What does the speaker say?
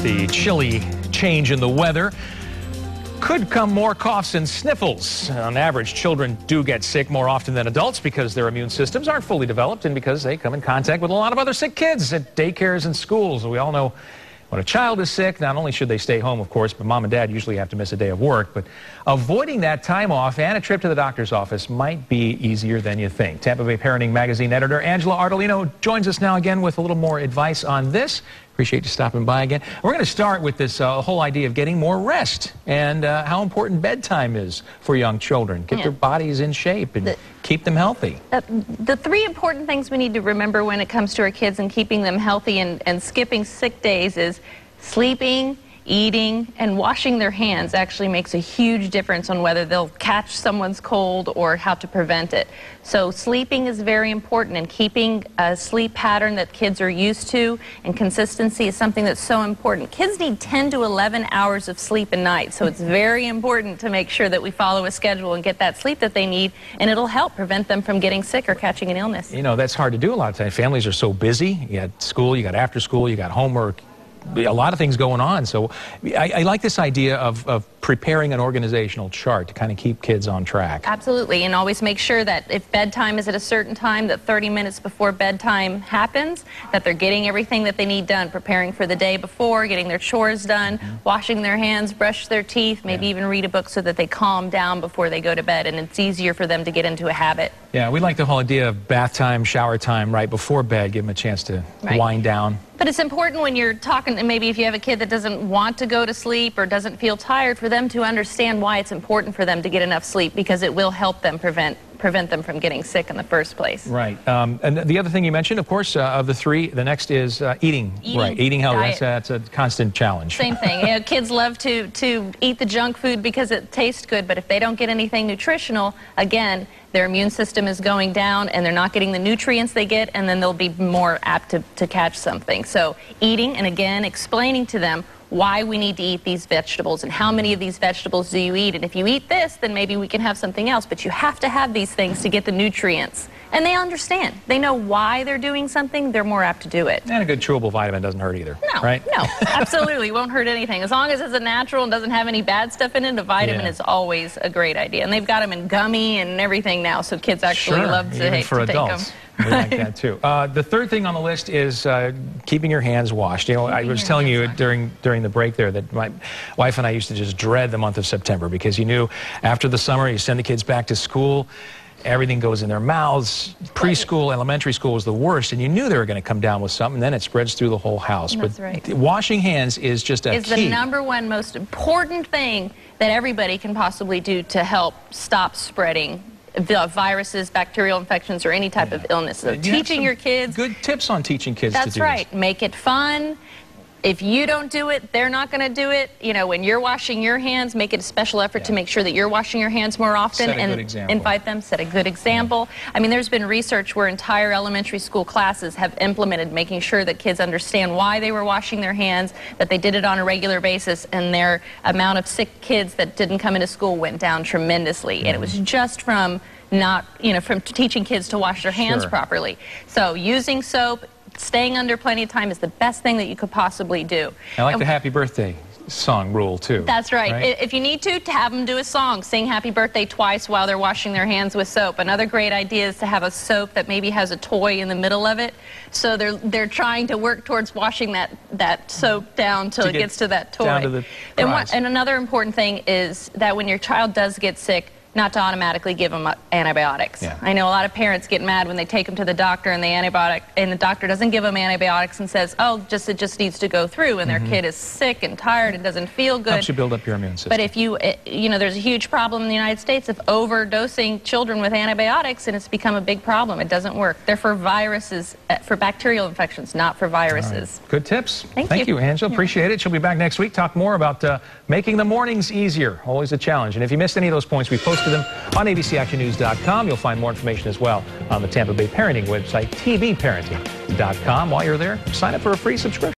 the chilly change in the weather could come more coughs and sniffles. On average, children do get sick more often than adults because their immune systems aren't fully developed and because they come in contact with a lot of other sick kids at daycares and schools. We all know when a child is sick, not only should they stay home, of course, but mom and dad usually have to miss a day of work. But avoiding that time off and a trip to the doctor's office might be easier than you think. Tampa Bay Parenting Magazine editor Angela Ardolino joins us now again with a little more advice on this. Appreciate you stopping by again. We're going to start with this whole idea of getting more rest and how important bedtime is for young children. Get their bodies in shape and keep them healthy. The three important things we need to remember when it comes to our kids and keeping them healthy and skipping sick days is sleeping, eating, and washing their hands actually makes a huge difference on whether they'll catch someone's cold or how to prevent it. So sleeping is very important, and keeping a sleep pattern that kids are used to and consistency is something that's so important. Kids need 10 to 11 hours of sleep a night, so it's very important to make sure that we follow a schedule and get that sleep that they need, and it'll help prevent them from getting sick or catching an illness. You know, that's hard to do a lot of times. Families are so busy. You got school, you got after school, you got homework. A lot of things going on. So I like this idea of preparing an organizational chart to kind of keep kids on track. Absolutely, and always make sure that if bedtime is at a certain time, that 30 minutes before bedtime happens, that they're getting everything that they need done, preparing for the day before, getting their chores done, washing their hands, brush their teeth, maybe even read a book so that they calm down before they go to bed, and it's easier for them to get into a habit. Yeah, we like the whole idea of bath time, shower time right before bed, give them a chance to wind down. But it's important when you're talking, and maybe if you have a kid that doesn't want to go to sleep or doesn't feel tired, for them to understand why it's important for them to get enough sleep, because it will help them prevent them from getting sick in the first place. Right. And the other thing you mentioned, of course, of the three, the next is eating. Right. Eating healthy. That's a constant challenge. Same thing. You know, kids love to eat the junk food because it tastes good, but if they don't get anything nutritional, again, their immune system is going down and they're not getting the nutrients they get, and then they'll be more apt to catch something. So eating, and again, explaining to them why we need to eat these vegetables and how many of these vegetables do you eat, and if you eat this, then maybe we can have something else, but you have to have these things to get the nutrients. And they understand. They know why they're doing something, they're more apt to do it. And a good chewable vitamin doesn't hurt either, no, right? No, absolutely won't hurt anything. As long as it's a natural and doesn't have any bad stuff in it, a vitamin is always a great idea. And they've got them in gummy and everything now, so kids actually love to take them. We like that too. The third thing on the list is keeping your hands washed. You know, I was telling you during the break there that my wife and I used to just dread the month of September, because you knew after the summer you send the kids back to school, everything goes in their mouths. Preschool, elementary school was the worst, and you knew they were going to come down with something, then it spreads through the whole house. That's but washing hands is just a key. It's the #1 most important thing that everybody can possibly do to help stop spreading viruses, bacterial infections, or any type of illness. So teaching your kids. Good tips on teaching kids to do this. That's right. Make it fun. If you don't do it, they're not going to do it. You know, when you're washing your hands, make it a special effort to make sure that you're washing your hands more often, and invite them, set a good example. I mean, there's been research where entire elementary school classes have implemented making sure that kids understand why they were washing their hands, that they did it on a regular basis, and their amount of sick kids that didn't come into school went down tremendously. And it was just from from teaching kids to wash their hands properly. So using soap, staying under plenty of time is the best thing that you could possibly do. I like the happy birthday song rule too. That's right. If you need to have them do a song, sing happy birthday twice while they're washing their hands with soap. Another great idea is to have a soap that maybe has a toy in the middle of it, so they're trying to work towards washing that soap down till it gets to that toy. Down to the and another important thing is that when your child does get sick, not to automatically give them antibiotics. I know a lot of parents get mad when they take them to the doctor and the doctor doesn't give them antibiotics and says, oh, it just needs to go through, and their kid is sick and tired and doesn't feel good. Helps you build up your immune system. But if there's a huge problem in the United States of overdosing children with antibiotics, and it's become a big problem. It doesn't work. They're for viruses, for bacterial infections, not for viruses. Good tips. Thank you, Angela. Appreciate it. She'll be back next week. Talk more about making the mornings easier. Always a challenge. And if you missed any of those points, we posted them on abcactionnews.com. You'll find more information as well on the Tampa Bay Parenting website, tvparenting.com. While you're there, sign up for a free subscription.